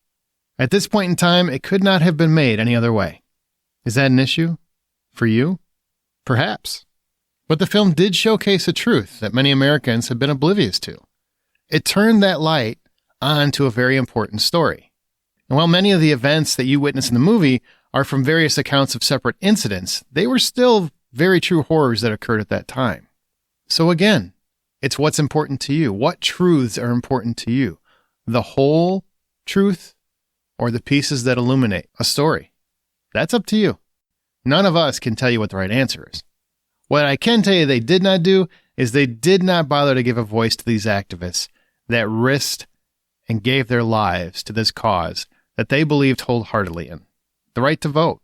B: At this point in time, it could not have been made any other way. Is that an issue? For you? Perhaps. But the film did showcase a truth that many Americans have been oblivious to. It turned that light on to a very important story. And while many of the events that you witness in the movie are from various accounts of separate incidents, they were still very true horrors that occurred at that time. So again, it's what's important to you. What truths are important to you? The whole truth or the pieces that illuminate a story? That's up to you. None of us can tell you what the right answer is. What I can tell you they did not do is they did not bother to give a voice to these activists that risked and gave their lives to this cause that they believed wholeheartedly in. The right to vote.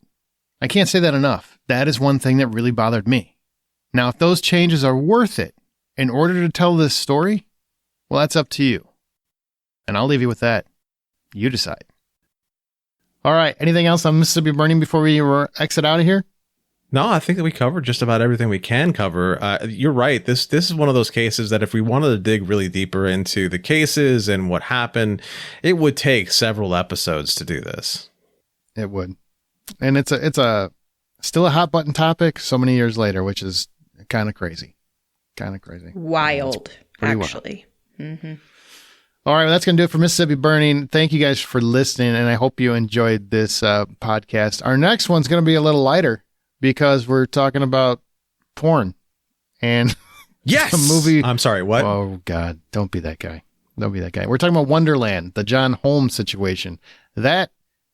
B: I can't say that enough. That is one thing that really bothered me. Now, if those changes are worth it in order to tell this story, well, that's up to you. And I'll leave you with that. You decide. All right. Anything else on Mississippi Burning before we exit out of here?
D: No, I think that we covered just about everything we can cover. You're right. This is one of those cases that if we wanted to dig really deeper into the cases and what happened, it would take several episodes to do this.
B: It would. And it's still a hot button topic so many years later, which is kind of crazy.
C: Wild, actually.
B: Wild. Mm-hmm. All right, well, that's going to do it for Mississippi Burning. Thank you guys for listening, and I hope you enjoyed this podcast. Our next one's going to be a little lighter because we're talking about porn. And
D: yes!
B: a movie.
D: I'm sorry, what?
B: Oh, God, don't be that guy. Don't be that guy. We're talking about Wonderland, the John Holmes situation. That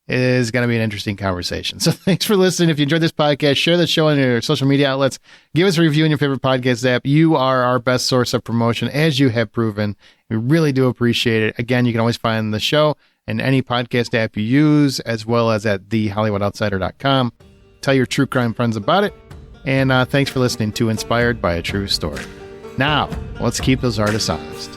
B: is going to be an interesting conversation. So thanks for listening. If you enjoyed this podcast, share the show on your social media outlets. Give us a review in your favorite podcast app. You are our best source of promotion, as you have proven. We really do appreciate it. Again, you can always find the show in any podcast app you use, as well as at thehollywoodoutsiders.com. Tell your true crime friends about it. And thanks for listening to Inspired by a True Story. Now, let's keep those artists honest.